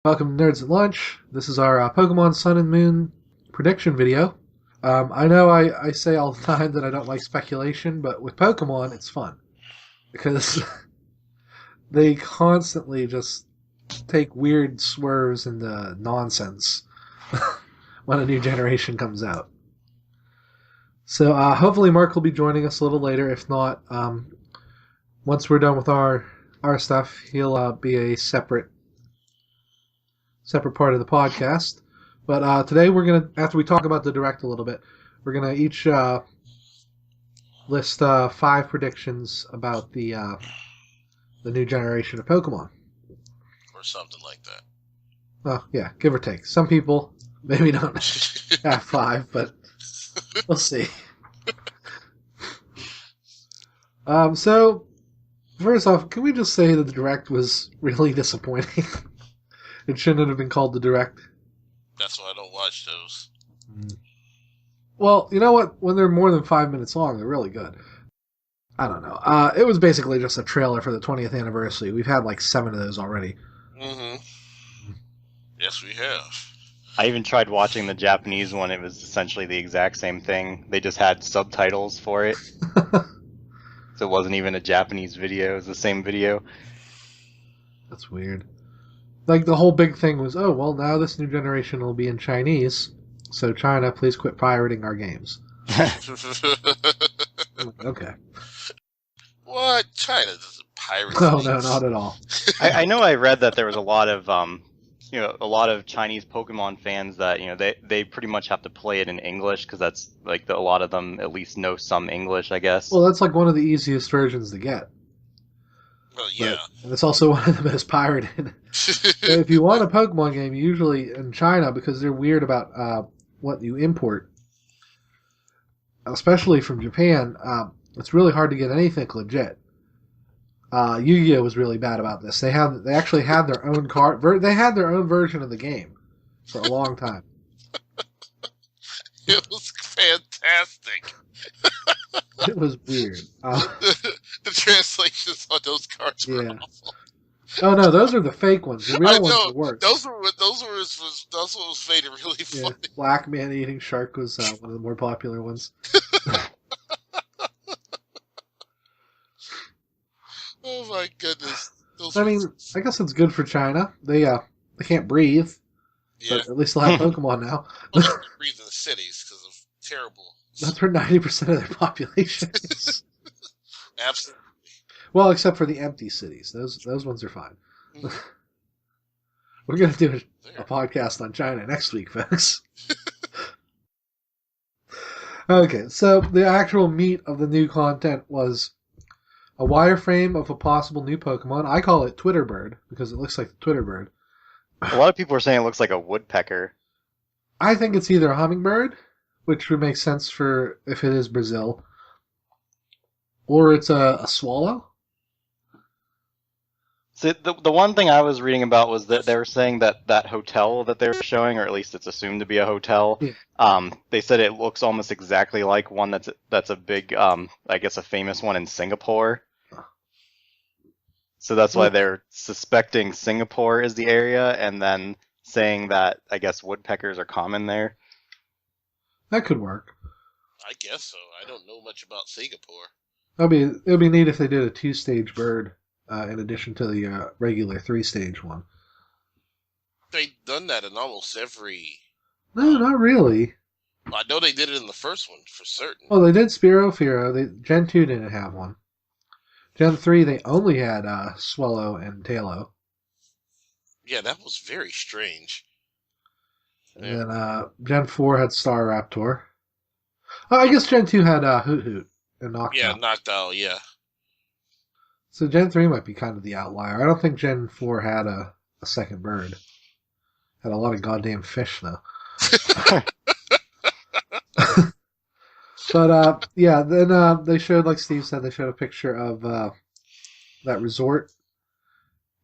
Welcome to Nerds at Lunch. This is our Pokemon Sun and Moon prediction video. I know I say all the time that I don't like speculation, but with Pokemon, it's fun. Because they constantly just take weird swerves into nonsense when a new generation comes out. So hopefully Mark will be joining us a little later. If not, once we're done with our stuff, he'll be a separate part of the podcast. But today we're going to, after we talk about the Direct a little bit, we're going to each list 5 predictions about the new generation of Pokemon. Or something like that. Well, yeah, give or take. Some people maybe don't have 5, but we'll see. So, first off, can we just say that the Direct was really disappointing? It shouldn't have been called the Direct. That's why I don't watch those. Well, you know what? When they're more than 5 minutes long, they're really good. I don't know. It was basically just a trailer for the 20th anniversary. We've had like 7 of those already. Mm-hmm. Yes, we have. I even tried watching the Japanese one. It was essentially the exact same thing. They just had subtitles for it. So it wasn't even a Japanese video. It was the same video. That's weird. Like, the whole big thing was, oh, well, now this new generation will be in Chinese, so China, please quit pirating our games. Okay. What? China doesn't pirate Oh, things. no, not at all. I know I read that there was a lot of a lot of Chinese Pokemon fans that they pretty much have to play it in English because that's like a lot of them at least know some English, I guess. Well, that's like one of the easiest versions to get. Well, yeah. And it's also one of the most pirated. If you want a Pokemon game, usually in China, because they're weird about what you import, especially from Japan, it's really hard to get anything legit. Yu-Gi-Oh was really bad about this. They actually had their own card. They had their own version of the game for a long time. It was fantastic. It was weird. The translations on those cards were awful. Oh no, those are the fake ones. The real ones are worse. Those was made it really funny. Black Man Eating Shark was one of the more popular ones. Oh my goodness! I guess it's good for China. They can't breathe. Yeah. But at least they'll have Pokemon now. Well, they can breathe in the cities because of terrible. That's where 90% of their population is. Absolutely. Well, except for the empty cities. Those ones are fine. We're going to do a podcast on China next week, folks. Okay, so the actual meat of the new content was a wireframe of a possible new Pokemon. I call it Twitter Bird because it looks like the Twitter Bird. A lot of people are saying it looks like a woodpecker. I think it's either a hummingbird, which would make sense for if it is Brazil, or it's a swallow. So the one thing I was reading about was that they were saying that hotel that they were showing, or at least it's assumed to be a hotel, they said it looks almost exactly like one that's a big, I guess a famous one in Singapore. So that's why they're suspecting Singapore is the area, and then saying that I guess woodpeckers are common there. That could work. I guess so. I don't know much about Singapore. It'd be neat if they did a 2-stage bird in addition to the regular 3-stage one. They've done that in almost every. No, not really. I know they did it in the first one for certain. Well, they did Spearow Fearow. Gen 2 didn't have one. Gen 3, they only had Swellow and Tailo. Yeah, that was very strange. And then Gen 4 had Staraptor. Oh, I guess Gen 2 had Hoot Hoot and Knocked Out. Yeah, Knocked Out, yeah. So Gen 3 might be kind of the outlier. I don't think Gen 4 had a second bird. Had a lot of goddamn fish, though. But, yeah, then they showed, like Steve said, they showed a picture of that resort.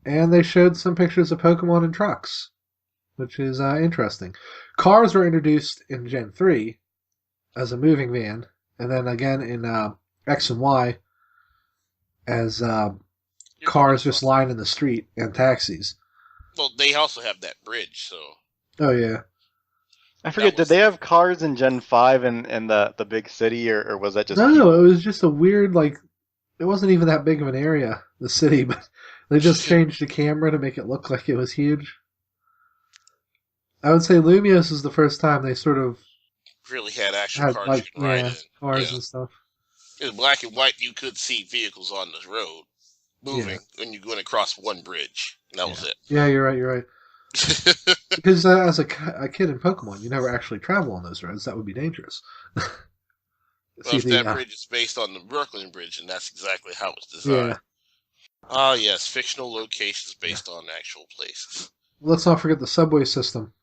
And they showed some pictures of Pokemon and trucks, which is interesting. Cars were introduced in Gen 3 as a moving van, and then again in X and Y as cars just lying in the street and taxis. Well, they also have that bridge, so Oh yeah. I forget, did they have cars in Gen 5 in the big city, or was that just No, people? it was just a weird it wasn't even that big of an area, the city, but they just changed the camera to make it look like it was huge. I would say Lumios is the first time they sort of really had actual had cars you can ride in. cars Yeah. and stuff. In black and white, you could see vehicles on the road Yeah. moving when you're going across one bridge. And that was it. Yeah, you're right. You're right. Because as a kid in Pokemon, you never actually travel on those roads. That would be dangerous. Well, See if that bridge is based on the Brooklyn Bridge, and that's exactly how it's designed. yeah. Ah, yes, fictional locations based on actual places. Let's not forget the subway system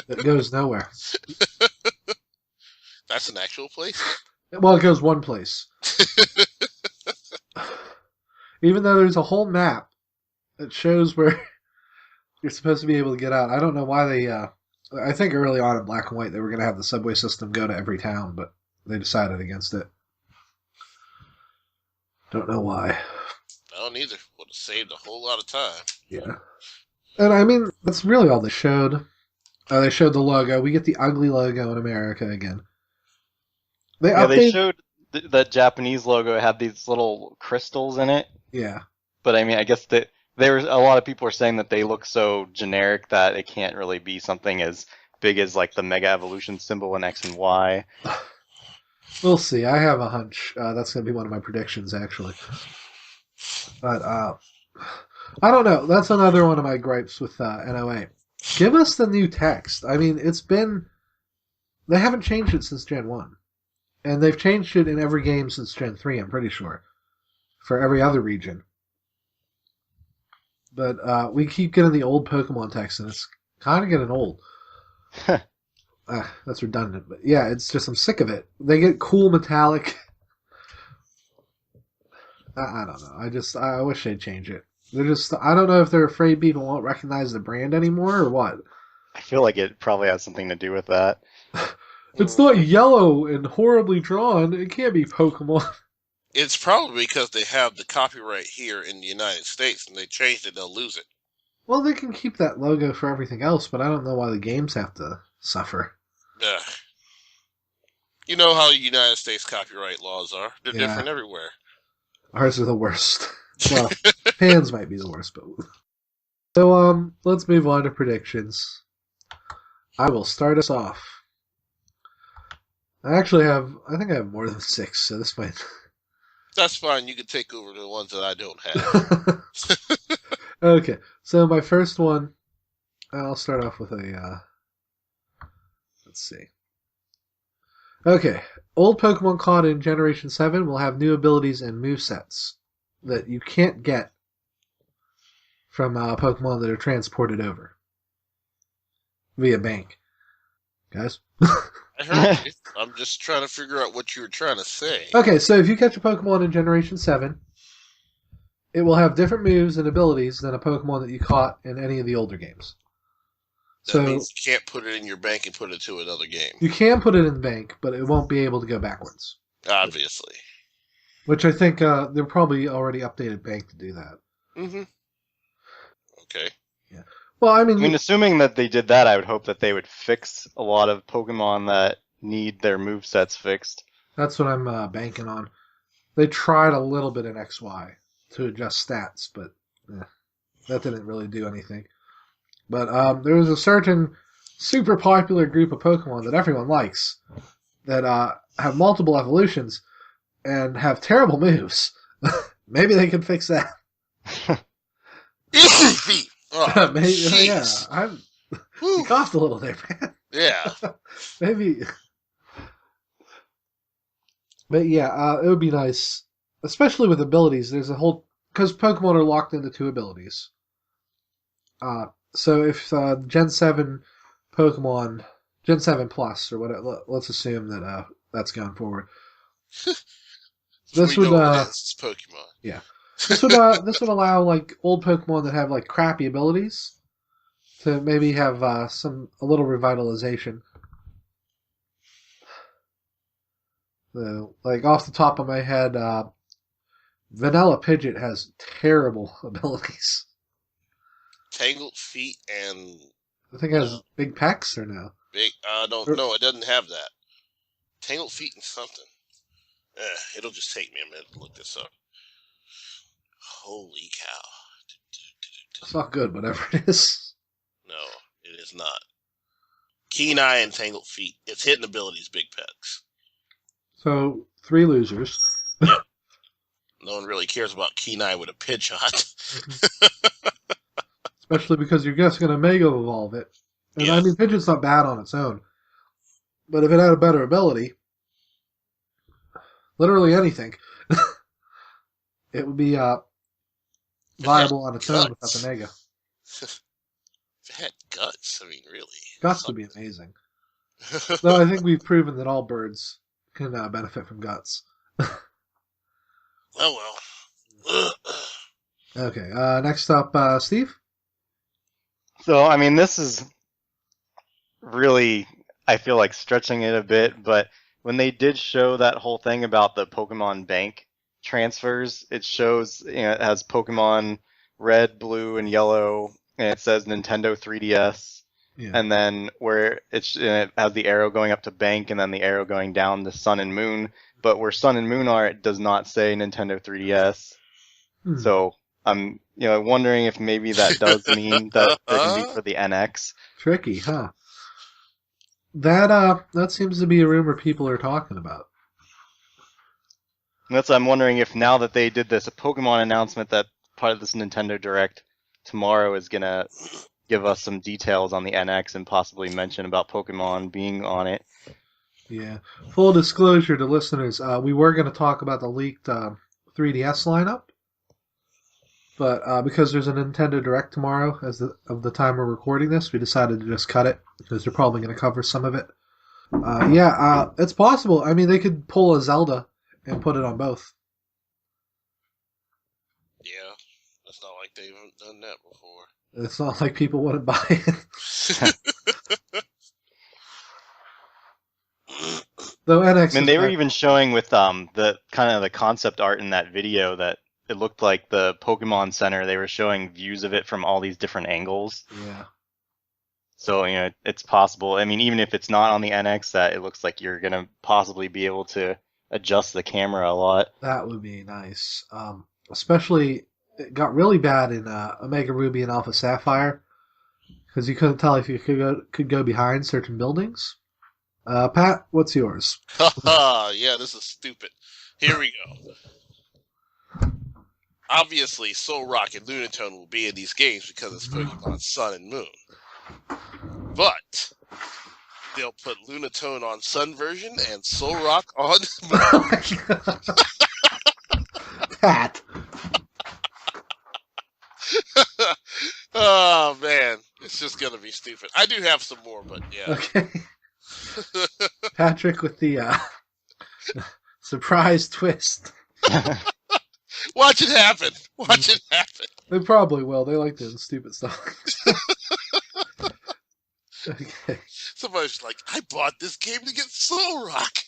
that goes nowhere. That's an actual place? Well, it goes one place. Even though there's a whole map that shows where you're supposed to be able to get out. I don't know why they. I think early on in Black and White they were going to have the subway system go to every town, but they decided against it. Don't know why. I don't either. Would have saved a whole lot of time. Yeah. And I mean, that's really all they showed. They showed the logo. We get the ugly logo in America again. They showed the Japanese logo had these little crystals in it. Yeah. But I mean, I guess that there's a lot of people are saying that they look so generic that it can't really be something as big as like the Mega Evolution symbol in X and Y. We'll see. I have a hunch. That's going to be one of my predictions, actually. But I don't know. That's another one of my gripes with NOA. Give us the new text. I mean, it's been... They haven't changed it since Gen 1. And they've changed it in every game since Gen 3, I'm pretty sure. For every other region. But we keep getting the old Pokemon text, and it's kind of getting old. That's redundant, but yeah, it's just I'm sick of it. They get cool metallic. I don't know. I wish they'd change it. I don't know if they're afraid people won't recognize the brand anymore or what. I feel like it probably has something to do with that. It's not yellow and horribly drawn. It can't be Pokemon. It's probably because they have the copyright here in the United States, and they changed it, they'll lose it. Well, they can keep that logo for everything else, but I don't know why the games have to suffer. Ugh. You know how United States copyright laws are. They're different everywhere. Ours are the worst. Well, Japan's might be the worst, but... So, let's move on to predictions. I will start us off. I think I have more than 6, so this might... That's fine. You can take over the ones that I don't have. Okay, so my first one, I'll start off with a, let's see. Okay, old Pokemon caught in Generation 7 will have new abilities and movesets that you can't get from Pokemon that are transported over via bank. Guys? I heard you. I'm just trying to figure out what you were trying to say. Okay, so if you catch a Pokemon in Generation 7, it will have different moves and abilities than a Pokemon that you caught in any of the older games. That means you can't put it in your bank and put it to another game. You can put it in the bank, but it won't be able to go backwards. Obviously. Which I think they're probably already updated bank to do that. Mm-hmm. Okay. Yeah. Well, I mean, assuming that they did that, I would hope that they would fix a lot of Pokemon that need their movesets fixed. That's what I'm banking on. They tried a little bit in XY to adjust stats, but that didn't really do anything. But there was a certain super popular group of Pokemon that everyone likes that have multiple evolutions and have terrible moves. Maybe they can fix that. Oh, Maybe, yeah. You coughed a little there, man. Yeah. Maybe. But yeah, it would be nice, especially with abilities. There's a whole because Pokemon are locked into 2 abilities. So if Gen 7 Pokemon, Gen 7 Plus or whatever, let's assume that that's going forward. This would it's Pokemon. Yeah. This would allow like old Pokemon that have like crappy abilities to maybe have a little revitalization. So, like off the top of my head, Vanilla Pidgeot has terrible abilities. Tangled Feet and I think it has big pecs or no? big. No, it doesn't have that. Tangled Feet and something. It'll just take me a minute to look this up. Holy cow! It's not good, whatever it is. No, it is not. Keen Eye and Tangled Feet. Its hidden abilities, big pecs. So 3 losers. Yep. No one really cares about Keen Eye with a Pidgeot. Especially because you're just going to Mega Evolve it. And Yeah. I mean, Pidgeot's not bad on its own. But if it had a better ability, literally anything, it would be viable on its own without the Mega. If it had guts, I mean, really. Guts would be amazing. Though I think we've proven that all birds can benefit from guts. Oh, well. Okay, next up, Steve? So, I mean, this is really, I feel like stretching it a bit, but when they did show that whole thing about the Pokemon Bank transfers, it shows, it has Pokemon Red, Blue, and Yellow, and it says Nintendo 3DS, Yeah. and then where it has the arrow going up to Bank, and then the arrow going down to Sun and Moon, but where Sun and Moon are, it does not say Nintendo 3DS. So I'm wondering if maybe that does mean that they're going to be for the NX. Tricky, huh? That seems to be a rumor people are talking about. And I'm wondering if now that they did this, a Pokemon announcement that part of this Nintendo Direct tomorrow is going to give us some details on the NX and possibly mention about Pokemon being on it. Yeah. Full disclosure to listeners, we were going to talk about the leaked 3DS lineup, but because there's a Nintendo Direct tomorrow, of the time we're recording this, we decided to just cut it because they're probably going to cover some of it. It's possible. I mean, they could pull a Zelda and put it on both. Yeah, it's not like they've done that before. It's not like people wouldn't buy it. Though NX, I mean, they were even showing with the kind of the concept art in that video that it looked like the Pokemon Center. They were showing views of it from all these different angles. Yeah. So it's possible. I mean, even if it's not on the NX, that it looks like you're gonna possibly be able to adjust the camera a lot. That would be nice. Especially, it got really bad in Omega Ruby and Alpha Sapphire because you couldn't tell if you could go behind certain buildings. Pat, what's yours? Yeah, this is stupid. Here we go. Obviously, Soul Rock and Lunatone will be in these games because it's Pokemon Sun and Moon. But they'll put Lunatone on Sun version and Soul Rock on Moon. Oh my God. Pat. Oh, man. It's just going to be stupid. I do have some more, but yeah. Okay. Patrick with the surprise twist. Watch it happen. Watch it happen. They probably will. They like doing stupid stuff. Okay. Somebody's like, I bought this game to get Soul Rock.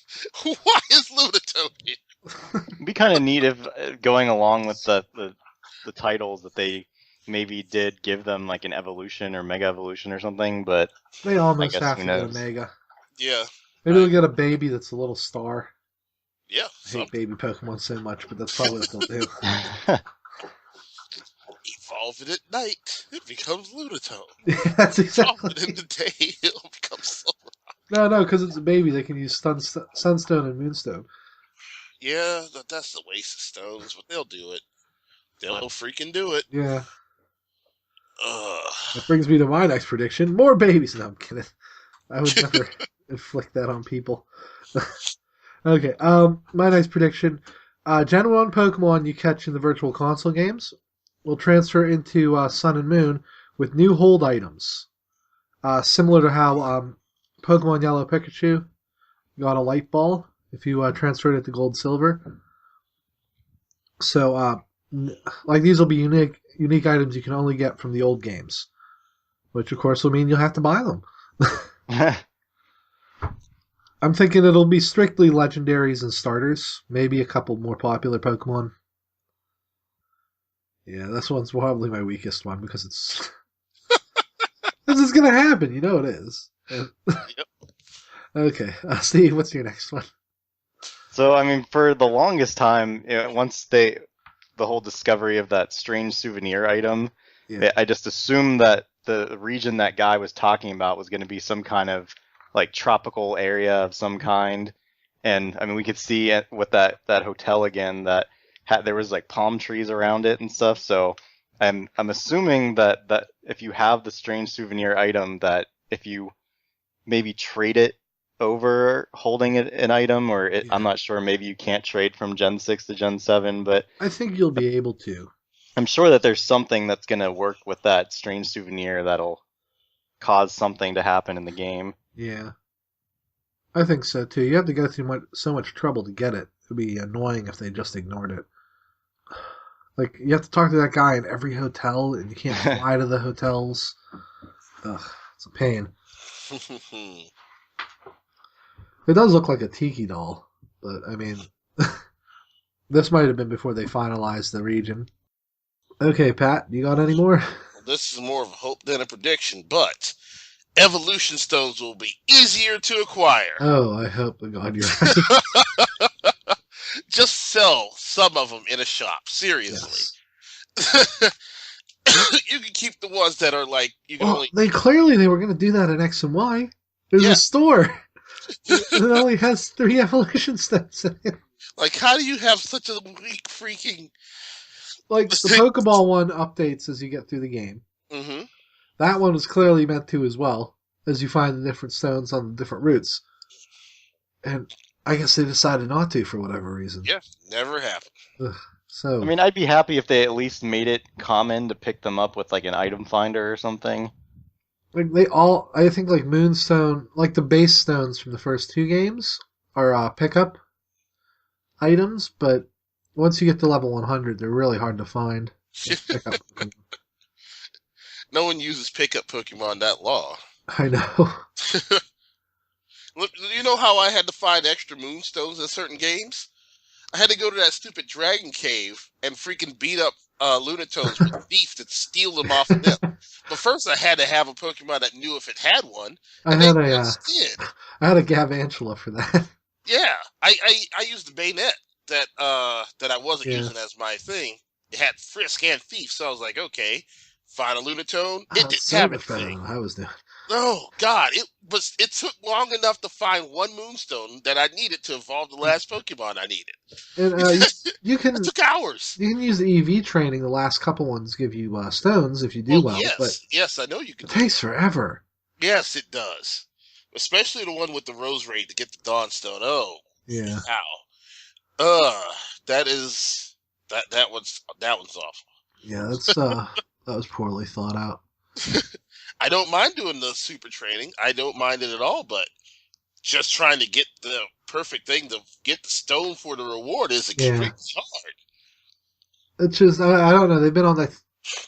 Why is Lunatone here? It'd be kind of neat if going along with the titles that they maybe did give them like an evolution or mega evolution or something, but They almost guess have who to get a knows. Mega. Yeah. Maybe they'll get a baby that's a little star. Yeah. I hate baby Pokemon so much, but that's probably what they'll do. Evolve it at night. It becomes Lunatone. Yeah, that's Evolve exactly. it in the day. It'll become Soul Rock. No, because it's a baby. They can use Sunstone and Moonstone. Yeah, that's the waste of stones, but they'll do it. They'll freaking do it. Yeah. Ugh. That brings me to my next prediction. More babies. No, I'm kidding. I would never inflict that on people. Okay, my next prediction. Gen 1 Pokemon you catch in the Virtual Console games will transfer into Sun and Moon with new hold items. Similar to how Pokemon Yellow Pikachu got a light ball if you transferred it to Gold Silver. So, like these will be unique items you can only get from the old games, which of course will mean you'll have to buy them. I'm thinking it'll be strictly legendaries and starters, maybe a couple more popular Pokemon. Yeah, this one's probably my weakest one because it's gonna happen. You know it is. Yep. Okay, Steve, what's your next one? So, I mean, for the longest time, once the whole discovery of that strange souvenir item, Yeah. I just assumed that the region that guy was talking about was going to be some kind of like tropical area of some kind. And I mean, we could see with that hotel again that there was like palm trees around it and stuff. So I'm assuming that if you have the strange souvenir item, that if you maybe trade it over holding an item, or I'm not sure, maybe you can't trade from Gen 6 to Gen 7, but I think you'll be able to. I'm sure that there's something that's going to work with that strange souvenir that'll cause something to happen in the game. Yeah. I think so too. You have to go through so much trouble to get it. It would be annoying if they just ignored it. Like, you have to talk to that guy in every hotel, and you can't fly to the hotels. Ugh, it's a pain. It does look like a tiki doll, but, I mean, this might have been before they finalized the region. Okay, Pat, you got any more? Well, this is more of a hope than a prediction, but evolution stones will be easier to acquire. Oh, I hope to God you're right. Just sell some of them in a shop, seriously. Yes. You can keep the ones that are like, you can only... They were going to do that in X and Y. There's a store. It only has 3 evolution stones in it. Like, how do you have such a weak freaking... Like, the Pokeball one updates as you get through the game. Mm-hmm. That one was clearly meant to as well, as you find the different stones on the different routes. And I guess they decided not to for whatever reason. Yeah, never happened. Ugh, so, I mean, I'd be happy if they at least made it common to pick them up with like an item finder or something. Like, I think like Moonstone, like the base stones from the first 2 games are pickup items, but once you get to level 100, they're really hard to find. Pickup. No one uses pickup Pokemon that long. I know. Look, you know how I had to find extra Moonstones in certain games? I had to go to that stupid Dragon Cave and freaking beat up Lunatones with Thief to steal them off of them. But first I had to have a Pokemon that knew if it had one. I had a Gavantula for that. Yeah, I used the Bayonet that I wasn't using as my thing. It had Frisk and Thief, so I was like, okay, find a Lunatone. It didn't have anything. I was doing. Oh God! It took long enough to find one Moonstone that I needed to evolve the last Pokemon I needed. And you can. It took hours. You can use the EV training. The last couple ones give you stones if you do well. Yes, I know you can. It takes forever. Yes, it does. Especially the one with the Rose Raid to get the Dawnstone. Oh, yeah. Wow. That one's awful. Yeah, that was poorly thought out. I don't mind doing the super training. I don't mind it at all, but just trying to get the perfect thing to get the stone for the reward is extremely hard. It's just, I don't know, they've been on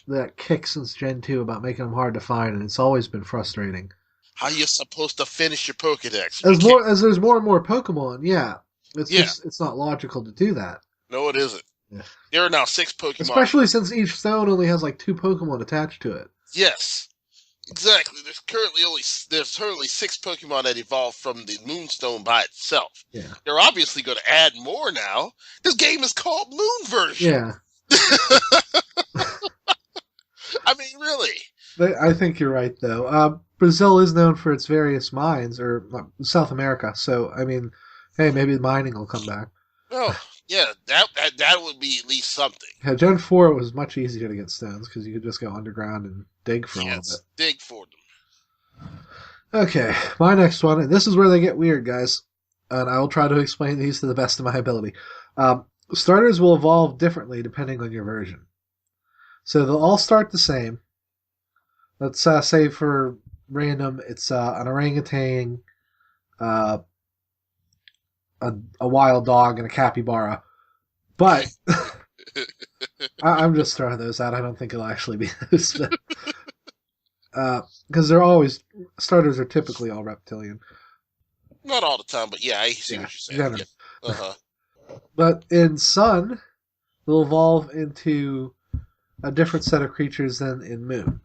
that kick since Gen 2 about making them hard to find, and it's always been frustrating. How are you supposed to finish your Pokedex? As there's more and more Pokemon, just, it's not logical to do that. No, it isn't. Yeah. There are now 6 Pokemon. Especially since each stone only has like 2 Pokemon attached to it. Yes. Exactly. There's currently 6 Pokemon that evolved from the Moonstone by itself. Yeah. They're obviously going to add more now. This game is called Moon Version. Yeah. I mean, really. I think you're right, though. Brazil is known for its various mines, or South America. So, I mean, hey, maybe the mining will come back. Oh, yeah, that would be at least something. Yeah, Gen 4 was much easier to get stones because you could just go underground and dig for all of it. Dig for them. Okay, my next one, and this is where they get weird, guys, and I will try to explain these to the best of my ability. Starters will evolve differently depending on your version. So they'll all start the same. Let's say for random, it's an orangutan, a wild dog, and a capybara. But I'm just throwing those out. I don't think it'll actually be those. Because starters are typically all reptilian. Not all the time, but yeah, I see what you're saying. Yeah. Uh-huh. But in Sun, they'll evolve into a different set of creatures than in Moon.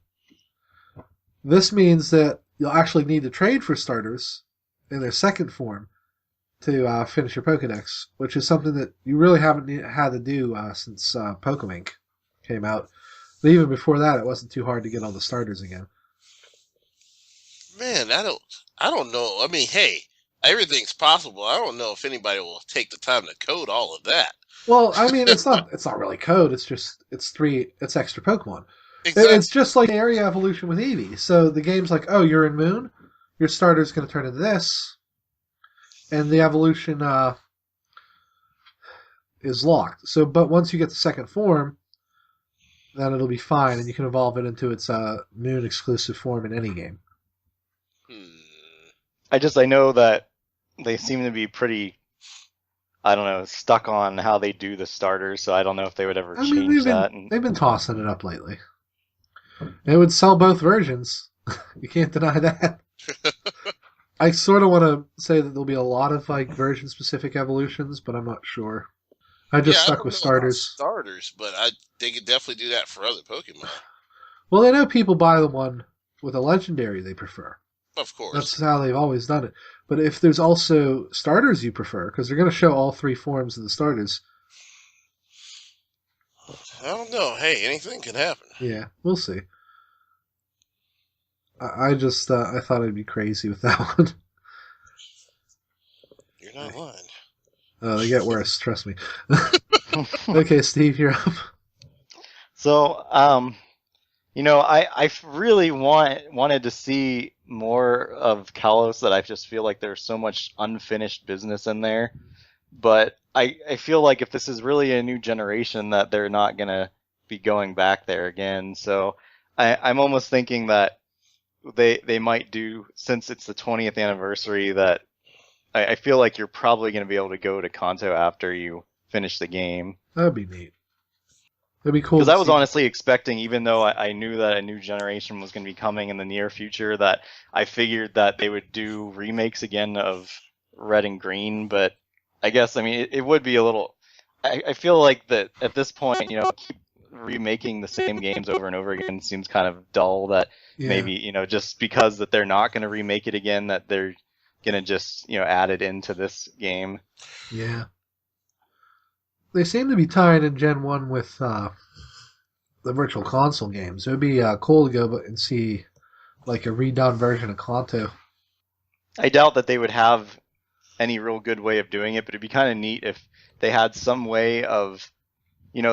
This means that you'll actually need to trade for starters in their second form to finish your Pokedex, which is something that you really haven't had to do since Pokemink came out. But even before that, it wasn't too hard to get all the starters again. Man, I don't know. I mean, hey, everything's possible. I don't know if anybody will take the time to code all of that. Well, I mean, it's not really code. It's just it's extra Pokemon. Exactly. It's just like area evolution with Eevee. So the game's like, oh, you're in Moon, your starter's going to turn into this, and the evolution is locked. So, but once you get the second form, then it'll be fine, and you can evolve it into its Moon exclusive form in any game. I know that they seem to be pretty, I don't know, stuck on how they do the starters, so I don't know if they would ever change that. They've been tossing it up lately. It would sell both versions. You can't deny that. I sort of want to say that there'll be a lot of like version-specific evolutions, but I'm not sure. I just stuck with starters. Starters, but they could definitely do that for other Pokemon. Well, I know people buy the one with a legendary they prefer. Of course. That's how they've always done it. But if there's also starters you prefer, because they're going to show all three forms of the starters. I don't know. Hey, anything can happen. Yeah, we'll see. I just I thought I'd be crazy with that one. You're not lying. They get worse, trust me. Okay, Steve, you're up. So, I really wanted to see more of Kalos. That I just feel like there's so much unfinished business in there. But I feel like if this is really a new generation, that they're not gonna be going back there again. So I'm almost thinking that they might do, since it's the 20th anniversary, that I feel like you're probably going to be able to go to Kanto after you finish the game. That'd be neat. That'd be cool. Because I was honestly expecting, even though I knew that a new generation was going to be coming in the near future, that I figured that they would do remakes again of Red and Green. But I guess, I mean, it would be a little... I feel like that at this point, keep remaking the same games over and over again seems kind of dull. That maybe, just because that they're not going to remake it again, that they're going to just, add it into this game. Yeah. They seem to be tying in Gen 1 with the Virtual Console games. It would be cool to go and see like a redone version of Kanto. I doubt that they would have any real good way of doing it, but it'd be kind of neat if they had some way of,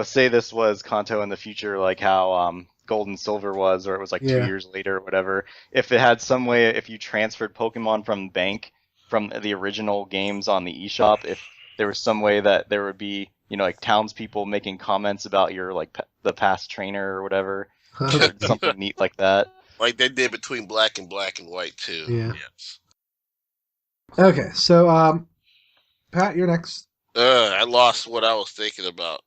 say this was Kanto in the future, like how Gold and Silver was, or it was like 2 years later or whatever. If it had some way, if you transferred Pokemon from bank from the original games on the eShop, if there was some way that there would be, like townspeople making comments about your like the past trainer or whatever, or something neat like that. Like they did between Black and White too. Yeah. Yes. Okay, so Pat, you're next. I lost what I was thinking about.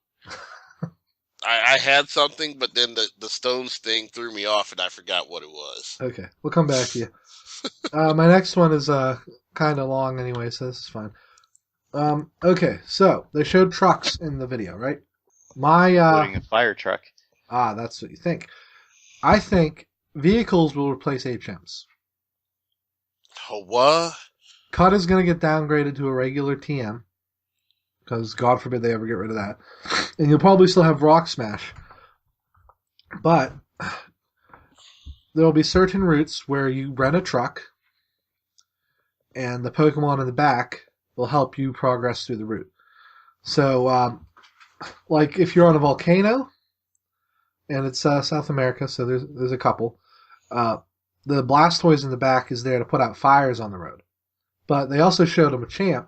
I had something, but then the stones thing threw me off, and I forgot what it was. Okay, we'll come back to you. My next one is kind of long anyway, so this is fine. Okay, so they showed trucks in the video, right? Including a fire truck. That's what you think. I think vehicles will replace HMs. Oh, what? Cut is going to get downgraded to a regular TM, because God forbid they ever get rid of that. And you'll probably still have Rock Smash. But there will be certain routes where you rent a truck, and the Pokemon in the back will help you progress through the route. So, like if you're on a volcano, and it's South America, so there's a couple, the Blastoise in the back is there to put out fires on the road. But they also showed a Machamp.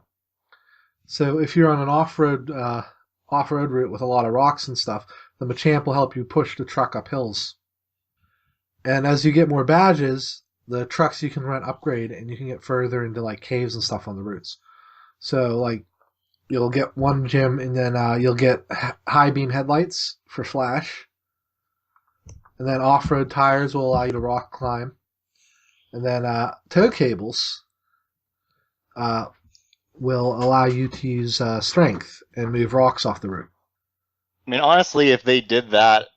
So if you're on an off-road route with a lot of rocks and stuff, the Machamp will help you push the truck up hills. And as you get more badges, the trucks you can rent upgrade, and you can get further into like caves and stuff on the routes. So like you'll get one gym, and then you'll get high beam headlights for Flash, and then off-road tires will allow you to rock climb, and then tow cables will allow you to use strength and move rocks off the route. I mean, honestly, if they did that,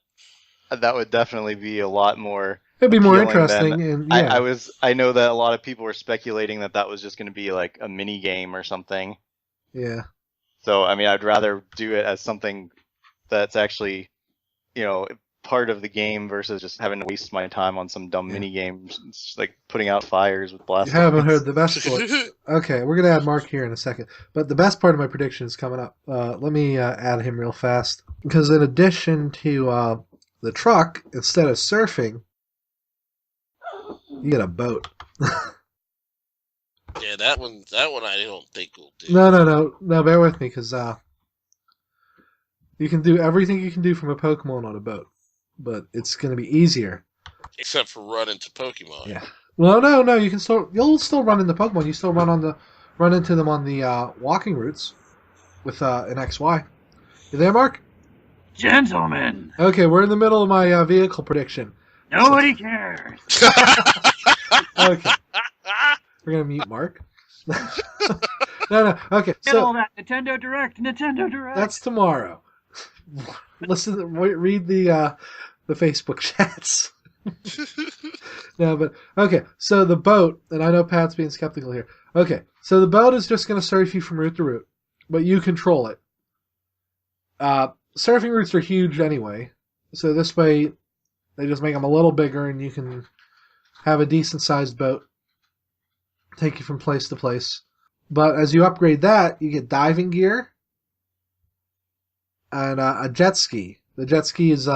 that would definitely be a lot more It'd be more appealing interesting, than and yeah, I know that a lot of people were speculating that that was just going to be like a mini game or something. yeah. So I mean, I'd rather do it as something that's actually, part of the game versus just having to waste my time on some dumb Yeah. mini games, it's like putting out fires with blast. You haven't effects. heard the best part. Okay, we're gonna add Mark here in a second, but the best part of my prediction is coming up. Let me add him real fast because in addition to the truck, instead of surfing, you get a boat. Yeah, that one I don't think will do. No. Bear with me, because you can do everything you can do from a Pokemon on a boat, but it's going to be easier. Except for run into Pokemon. Yeah. Well, no. You'll still run into Pokemon. You still run into them on the walking routes with an XY. You there, Mark? Gentlemen, Okay, we're in the middle of my vehicle prediction. nobody cares. Okay, we're gonna mute Mark. No. Okay, Get all so that Nintendo Direct. that's tomorrow. Read the Facebook chats. No, but okay. So the boat, and I know Pat's being skeptical here. Okay, so the boat is just going to surf you from route to route, but you control it. Surfing routes are huge anyway, so this way they just make them a little bigger, and you can have a decent-sized boat take you from place to place. But as you upgrade that, you get diving gear and a jet ski. The jet ski is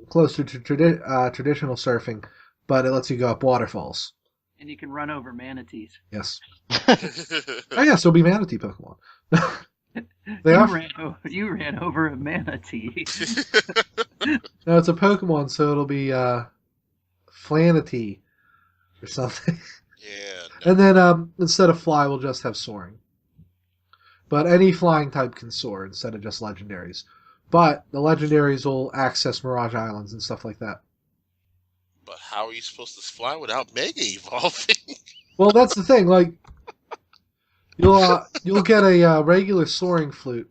closer to traditional surfing, but it lets you go up waterfalls. And you can run over manatees. Yes. Oh yeah, so it'll be manatee Pokemon. You ran over a manatee. No, it's a Pokemon, so it'll be Flanatee or something. Yeah. And then instead of fly, we'll just have soaring. But any flying type can soar instead of just legendaries. But the legendaries will access Mirage Islands and stuff like that. But how are you supposed to fly without Mega Evolving? Well, that's the thing. Like, you'll get a regular soaring flute,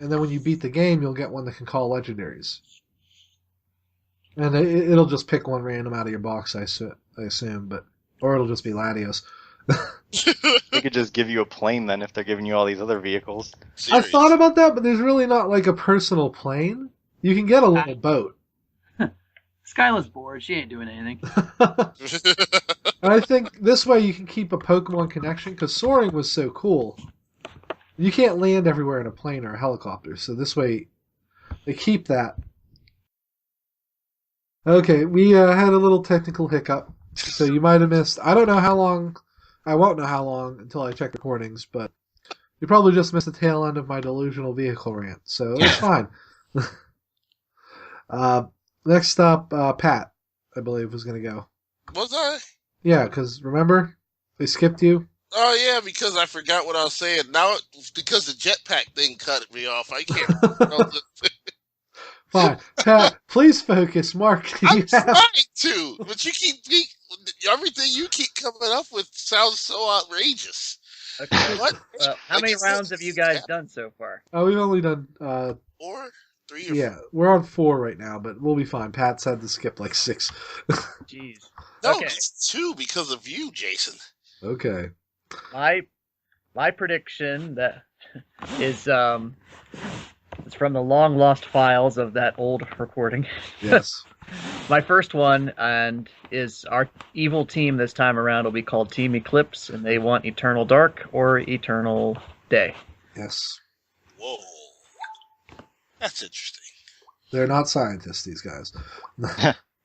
and then when you beat the game, you'll get one that can call legendaries. And it'll just pick one random out of your box, I assume, or it'll just be Latios. They could just give you a plane then if they're giving you all these other vehicles. I thought about that, but there's really not like a personal plane. You can get a little boat. Skyla's bored. She ain't doing anything. And I think this way you can keep a Pokemon connection, because soaring was so cool. You can't land everywhere in a plane or a helicopter, so this way they keep that. Okay, we had a little technical hiccup, so you might have missed. I don't know how long. I won't know how long until I check recordings, but you probably just missed the tail end of my delusional vehicle rant, so it's fine. Next up, Pat, I believe, was going to go. Was I? Yeah, because remember? They skipped you? Oh, yeah, because I forgot what I was saying. Now, because the jetpack thing cut me off, I can't. Fine. Pat, please focus. Mark, I'm trying to, but everything you keep coming up with sounds so outrageous. Okay. What? How many rounds have you guys done so far? Oh, we've only done... 4? 3 or 4? Yeah, we're on 4 right now, but we'll be fine. Pat's had to skip like 6. Jeez. No, Okay. it's 2 because of you, Jason. Okay. My prediction that is it's from the long lost files of that old recording. Yes. My first one is our evil team this time around will be called Team Eclipse, and they want Eternal Dark or Eternal Day. Yes. Whoa. That's interesting. They're not scientists, these guys.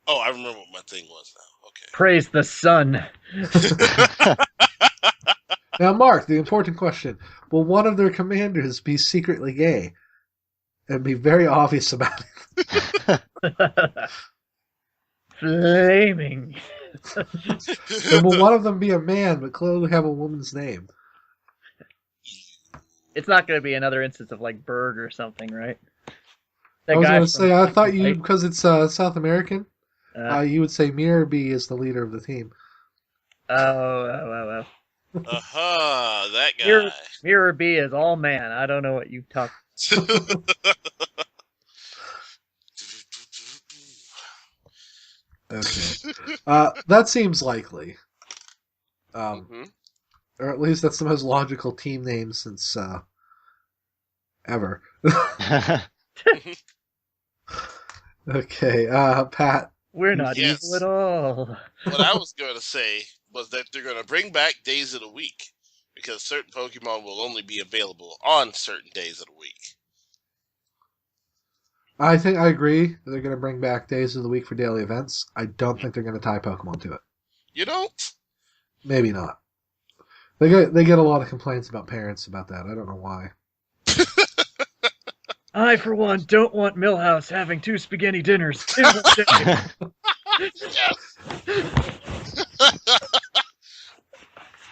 Oh, I remember what my thing was now. Okay. Praise the sun. Now, Mark, the important question. Will one of their commanders be secretly gay? And be very obvious about it. Flaming. And will one of them be a man, but clearly have a woman's name? It's not going to be another instance of like Berg or something, right? I was going to say, I thought you, because it's South American, you would say Mirabee is the leader of the team. Oh. That guy. Mirror B is all man. I don't know what you talk. Okay. That seems likely. Mhm. Or at least that's the most logical team name since ever. Okay, Pat. We're not evil Yes. at all. What I was going to say was that they're going to bring back days of the week because certain Pokemon will only be available on certain days of the week. I think I agree. They're going to bring back days of the week for daily events. I don't think they're going to tie Pokemon to it. You don't? Maybe not. They get a lot of complaints about parents about that. I don't know why. I, for one, don't want Millhouse having 2 spaghetti dinners in one day. Yes.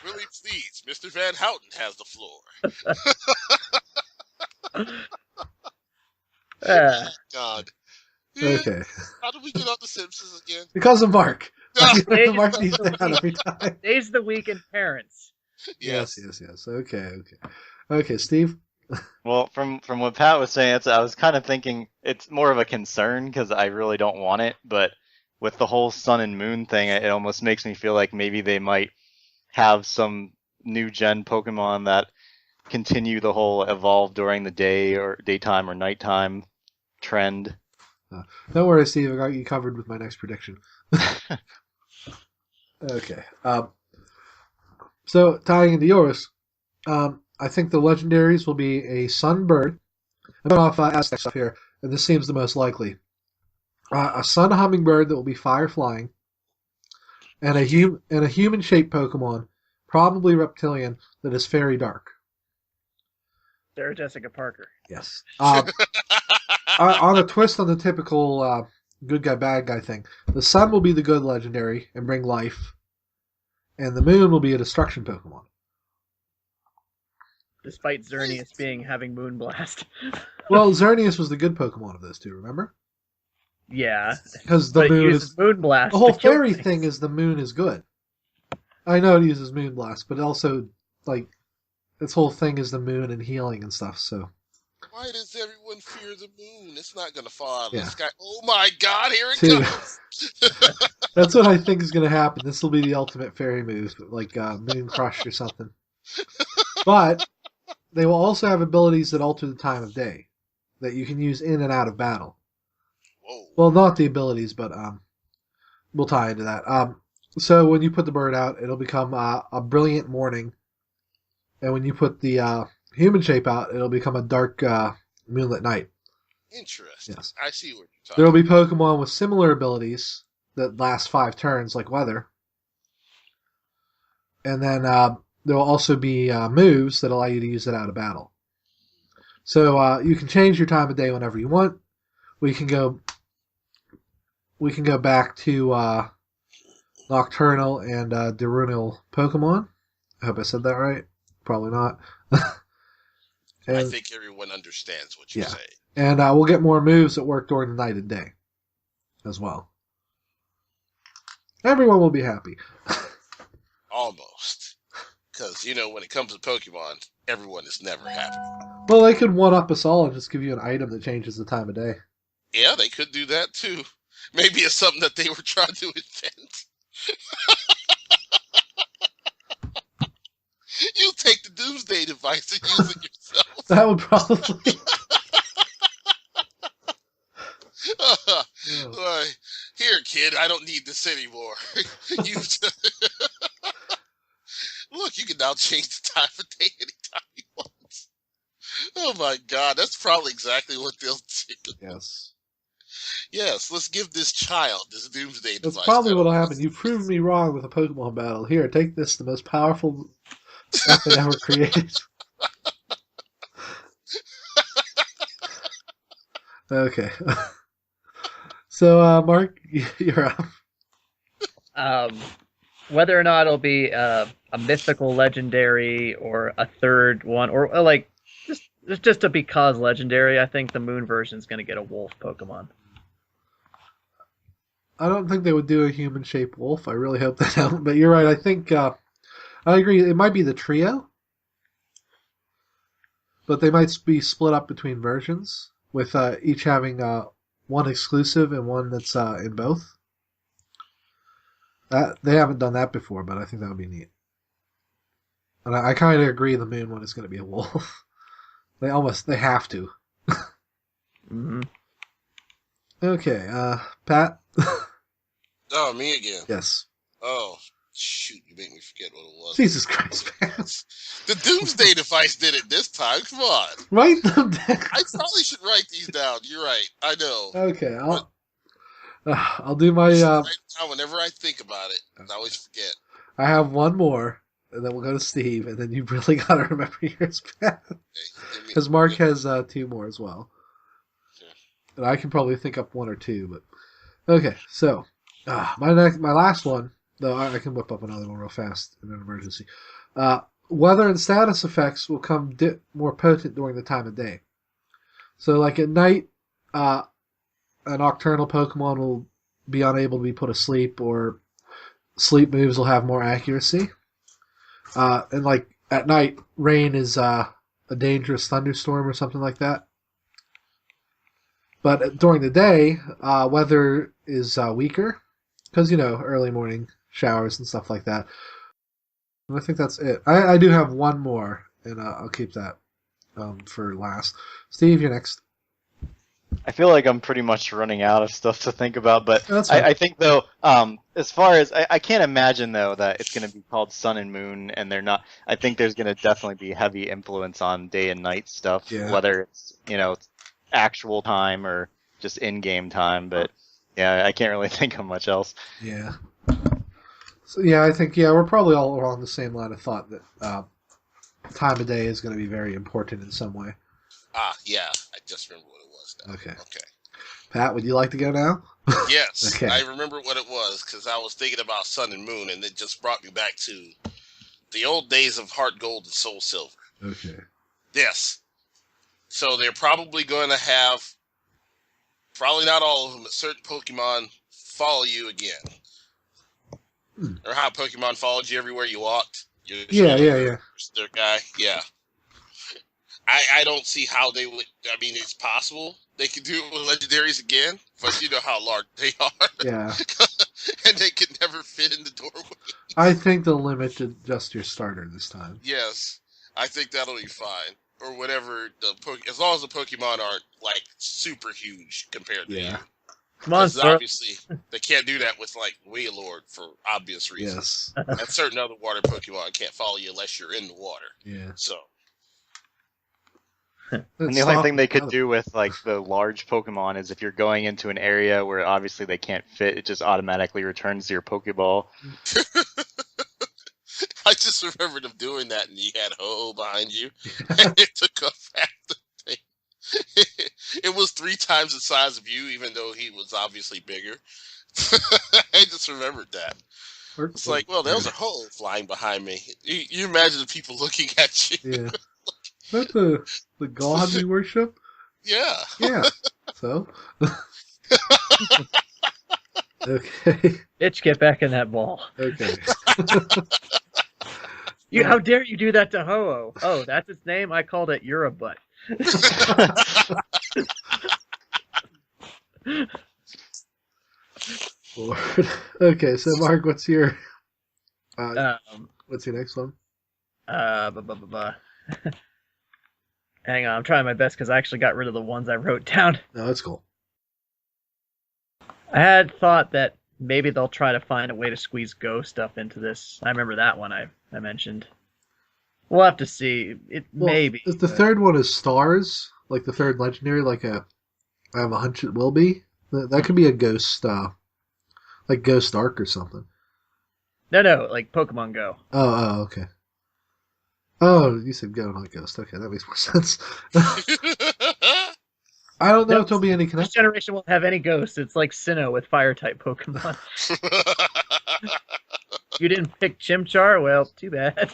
Really please, Mr. Van Houten has the floor. God. Okay. How did we get on The Simpsons again? Because of Mark. I Days have to mark of these the down week. every time. Days of the week and parents. Yes. Okay. Okay, Steve? Well, from what Pat was saying, I was kind of thinking it's more of a concern because I really don't want it. But with the whole sun and moon thing, it almost makes me feel like maybe they might have some new gen Pokemon that continue the whole evolve during the day or daytime or nighttime trend. Don't worry, Steve. I got you covered with my next prediction. Okay. So, tying into yours, I think the legendaries will be a sunbird. I'm going off Aztec stuff here, and this seems the most likely. A sun hummingbird that will be fire flying, and a human-shaped Pokemon, probably reptilian, that is fairy dark. Sarah Jessica Parker. Yes. On a twist on the typical good guy, bad guy thing, the sun will be the good legendary and bring life, and the moon will be a destruction Pokemon. Despite Xerneas having Moonblast. Well, Xerneas was the good Pokemon of those two, remember? Yeah. Because the But it moon uses is... Moonblast. The whole to kill fairy things. thing is the moon is good. I know it uses Moonblast, but also, like, its whole thing is the moon and healing and stuff, so... Why does everyone fear the moon? It's not going to fall out of Yeah. the sky. Oh my God, here it See, comes. that's what I think is going to happen. This will be the ultimate fairy move, like Moon Crush or something. But they will also have abilities that alter the time of day that you can use in and out of battle. Whoa. Well, not the abilities, but we'll tie into that. So when you put the bird out, it'll become a brilliant morning. And when you put the human shape out, it'll become a dark moonlit night. Interesting. Yes. I see what you're talking There will be Pokemon with similar abilities that last 5 turns, like weather. And then there will also be moves that allow you to use it out of battle. So you can change your time of day whenever you want. We can go back to Nocturnal and Diurnal Pokemon. I hope I said that right. Probably not. I And, think everyone understands what you're Yeah. saying. and we'll get more moves that work during the night and day as well. Everyone will be happy. Almost. Because, when it comes to Pokemon, everyone is never happy. Well, they could one-up us all and just give you an item that changes the time of day. Yeah, they could do that too. Maybe it's something that they were trying to invent. You take the Doomsday device and use it yourself. That would probably... Like, here, kid, I don't need this anymore. Look, you can now change the time of day anytime you want. Oh my God, that's probably exactly what they'll do. Yes. Yes, let's give this child this Doomsday device. That's probably what'll happen. You've proven me wrong with a Pokemon battle. Here, take this, the most powerful weapon ever created. Okay. So, Mark, you're up. Whether or not it'll be a mythical legendary or a third one, or like just a because legendary, I think the moon version is going to get a wolf Pokemon. I don't think they would do a human-shaped wolf. I really hope they don't. But you're right. I think I agree. It might be the trio, but they might be split up between versions, with each having one exclusive and one that's in both. They haven't done that before, but I think that would be neat. And I kind of agree the moon one is going to be a wolf. They have to. Hmm. Okay, Pat? Oh, me again. Yes. Oh, shoot, you make me forget what it was. Jesus Christ, Pat. The Doomsday device did it this time. Come on. Write them down. I probably should write these down. You're right. I know. Okay, I'll do my. I should write it down whenever I think about it. I always forget. I have one more, and then we'll go to Steve, and then you really got to remember yours, Pat. Because Mark has 2 more as well. Okay. And I can probably think up 1 or 2, but okay. So my last one, though I can whip up another one real fast in an emergency. Weather and status effects will come more potent during the time of day. So, like at night, a nocturnal Pokemon will be unable to be put asleep, or sleep moves will have more accuracy. And like at night, rain is a dangerous thunderstorm or something like that. But during the day, weather is weaker because, early morning showers and stuff like that. And I think that's it. I do have one more, and I'll keep that for last. Steve, you're next. I feel like I'm pretty much running out of stuff to think about, but That's fine. I think though, as far as I can't imagine though that it's going to be called Sun and Moon, and they're not. I think there's going to definitely be heavy influence on day and night stuff, Yeah. whether it's actual time or just in-game time. But yeah, I can't really think of much else. Yeah. So yeah, I think we're probably all along the same line of thought that time of day is going to be very important in some way. Yeah. I just remember what it was now. Okay. Okay. Pat, would you like to go now? Yes. Okay. I remember what it was because I was thinking about Sun and Moon, and it just brought me back to the old days of Heart Gold and Soul Silver. Okay. Yes. So they're probably going to have, probably not all of them, but certain Pokemon follow you again. Or how Pokemon followed you everywhere you walked. Yeah. Their guy. Yeah. I don't see how they would. I mean, it's possible they could do it with legendaries again, but you know how large they are. Yeah. And they could never fit in the doorway. I think they'll limit to just your starter this time. Yes. I think that'll be fine. Or whatever, as long as the Pokemon aren't, like, super huge compared to you. Come on, Because sir. obviously, they can't do that with, like, Wailord for obvious reasons. Yes. And certain other water Pokemon can't follow you unless you're in the water. Yeah. So, And the only thing they could do with like the large Pokemon is if you're going into an area where obviously they can't fit, it just automatically returns your Pokeball. I just remember them doing that, and you had Ho-Oh behind you, and it took up half the thing. It was 3 times the size of you, even though he was obviously bigger. I just remembered that. It's like, well, there was a Ho-Oh flying behind me. You imagine the people looking at you. Yeah. Is that the god we worship? Yeah. Yeah. So? Okay. Bitch, get back in that ball. Okay. How dare you do that to Ho-Oh? Oh, that's its name? I called it Eurobutt. Lord. Okay, so Mark, what's your next one? Hang on, I'm trying my best because I actually got rid of the ones I wrote down. No, that's cool. I had thought that maybe they'll try to find a way to squeeze Go stuff into this. I remember that one I mentioned. We'll have to see. Maybe. If the third one is stars, like the third legendary, I have a hunch it will be. That could be a ghost, like Ghost Arc or something. No, like Pokemon Go. Oh, okay. Oh, you said Go, not Ghost. Okay, that makes more sense. I don't know if there'll be any This connection. generation won't have any ghosts. It's like Sinnoh with Fire-type Pokemon. You didn't pick Chimchar? Well, too bad.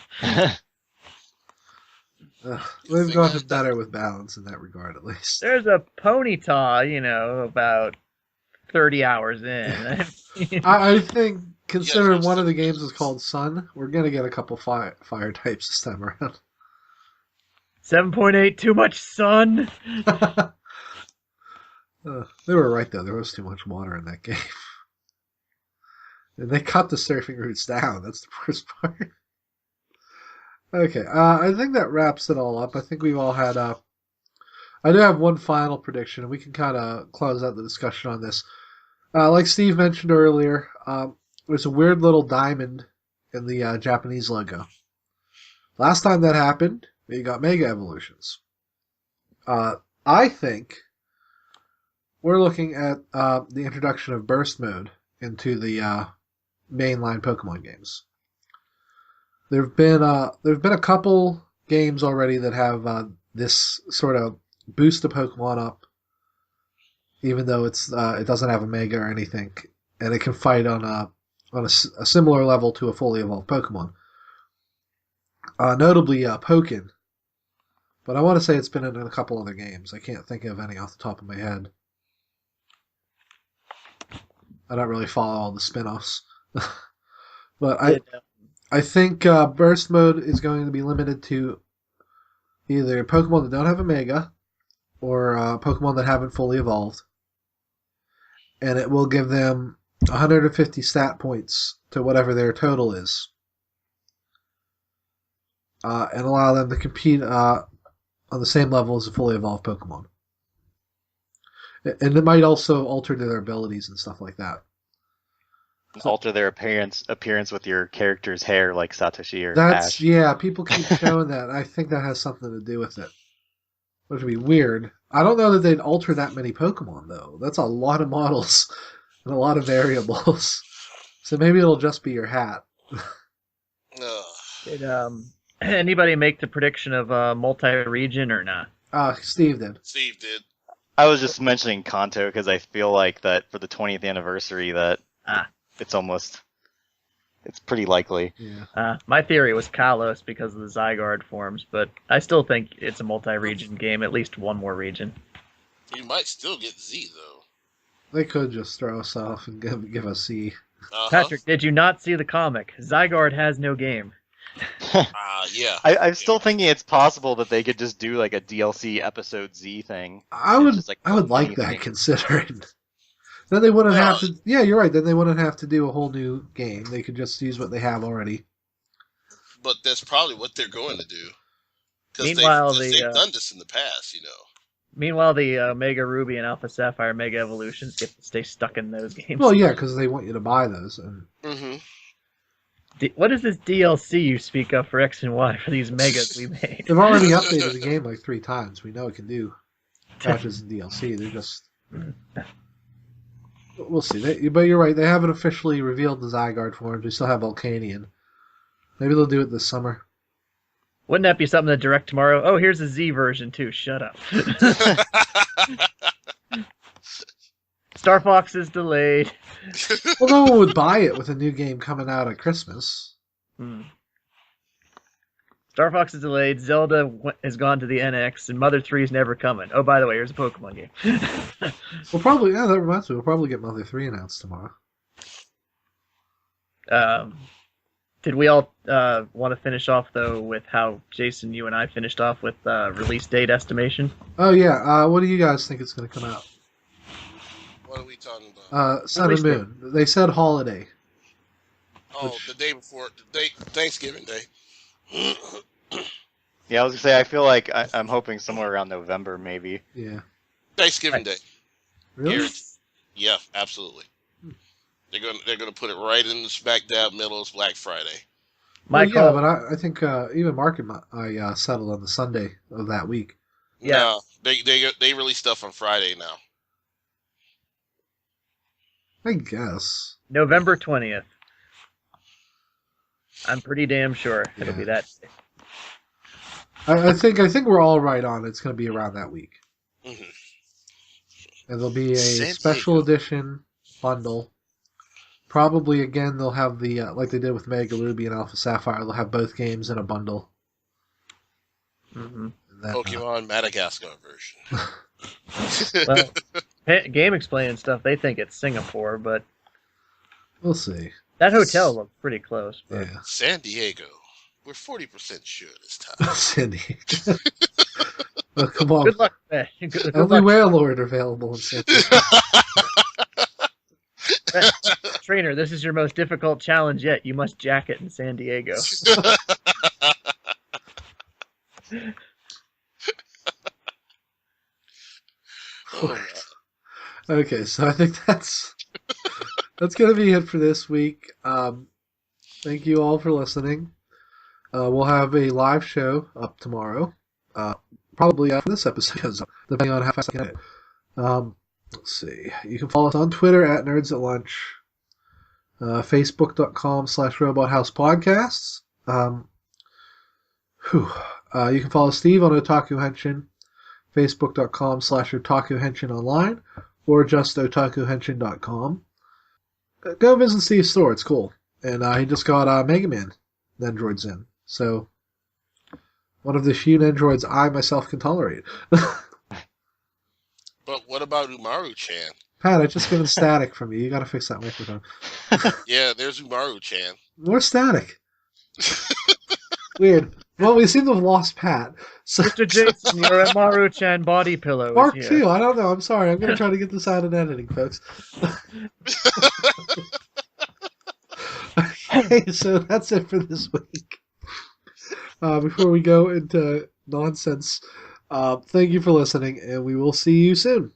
They've gotten better with balance in that regard, at least. There's a Ponyta, about 30 hours in. I think, considering one of the games is called Sun, we're going to get a couple fire types this time around. 7.8, too much sun. They were right, though. There was too much water in that game. And they cut the surfing routes down. That's the worst part. Okay, I think that wraps it all up. I think we've all had. I do have one final prediction, and we can kind of close out the discussion on this. Like Steve mentioned earlier, there's a weird little diamond in the Japanese logo. Last time that happened, we got Mega Evolutions. I think we're looking at the introduction of Burst Mode into the mainline Pokemon games. There've been a couple games already that have this sort of boost the Pokemon up, even though it doesn't have a Mega or anything, and it can fight on a similar level to a fully evolved Pokemon. Notably, Pokken. But I want to say it's been in a couple other games. I can't think of any off the top of my head. I don't really follow all the spin-offs. But I think Burst Mode is going to be limited to either Pokemon that don't have a Mega or Pokemon that haven't fully evolved. And it will give them 150 stat points to whatever their total is. And allow them to compete on the same level as a fully evolved Pokemon. And it might also alter their abilities and stuff like that. Alter their appearance with your character's hair, like Satoshi or That's Ash. Yeah. People keep showing that. I think that has something to do with it, which would be weird. I don't know that they'd alter that many Pokemon though. That's a lot of models and a lot of variables. So maybe it'll just be your hat. Did anybody make the prediction of multi-region or not? Steve did. Steve did. I was just mentioning Kanto because I feel like that for the 20th anniversary that it's pretty likely. Yeah. My theory was Kalos because of the Zygarde forms, but I still think it's a multi-region game, at least one more region. You might still get Z though. They could just throw us off and give us C. Patrick, did you not see the comic? Zygarde has no game. Yeah. I'm still thinking it's possible that they could just do like a DLC episode Z thing. I would like that, thing. considering. Then they wouldn't have to. Yeah, you're right. Then they wouldn't have to do a whole new game. They could just use what they have already. But that's probably what they're going to do. Meanwhile, they've done this in the past, you know. Meanwhile, the Mega Ruby and Alpha Sapphire Mega Evolutions get to stay stuck in those games. Well, yeah, because they want you to buy those. And... What is this DLC you speak of for X and Y for these Megas we made? They've already updated the game like 3 times. We know it can do patches and DLC. They're just... We'll see. But you're right. They haven't officially revealed the Zygarde forms. We still have Volcanion. Maybe they'll do it this summer. Wouldn't that be something to direct tomorrow? Oh, here's a Z version too. Shut up. Star Fox is delayed. Well, no one would buy it with a new game coming out at Christmas. Star Fox is delayed. Zelda has gone to the NX, and Mother 3 is never coming. Oh, by the way, here's a Pokemon game. We'll probably, that reminds me, we'll probably get Mother 3 announced tomorrow. Did we all want to finish off, though, with how, Jason, you and I finished off with release date estimation? Oh, yeah. What do you guys think it's going to come out? What are we talking about? Sun and Moon. They said holiday. The day before, Thanksgiving Day. Yeah, I was gonna say I feel like I'm hoping somewhere around November, maybe. Yeah. Thanksgiving Day. Really? Yeah, absolutely. They're gonna put it right in the smack dab middle of Black Friday. Yeah, but I think even Mark and I settled on the Sunday of that week. Yeah, no, they release stuff on Friday now. I guess. November 20th. I'm pretty damn sure it'll be that day. I think we're all right on. It's going to be around that week. Mm-hmm. And there'll be a special edition bundle. Probably again they'll have the like they did with Mega Ruby and Alpha Sapphire. They'll have both games in a bundle. Mm-hmm. Pokemon Madagascar version. Well, Game Explain and stuff. They think it's Singapore, but we'll see. That hotel looks pretty close. But... Yeah. San Diego. We're 40% sure this time. San Diego. Well, come on. Good luck, man. Good Only luck. Wailord available in San Diego. Trainer, this is your most difficult challenge yet. You must jack it in San Diego. Oh, Okay, so I think that's gonna be it for this week. Thank you all for listening. We'll have a live show up tomorrow, probably after this episode, depending on how fast I can get it. Let's see. You can follow us on Twitter at Nerds at Lunch, Facebook.com/RobotHousePodcasts. You can follow Steve on Otaku Henshin, Facebook.com/Otaku Henshin Online, or just OtakuHenshin.com. Go visit Steve's store. It's cool. And he just got Mega Man Nendroids in. So, one of the few Nendroids I myself can tolerate. but what about Umaru-chan? Pat, I just got static from you. You gotta fix that microphone. Yeah, there's Umaru-chan. More static. Weird. Well, we seem to have lost Pat. So, Mr. Jason, your Maru-chan body pillow is Mark here. 2, I don't know. I'm sorry. I'm going to try to get this out in editing, folks. Okay, so that's it for this week. Before we go into nonsense, thank you for listening, and we will see you soon.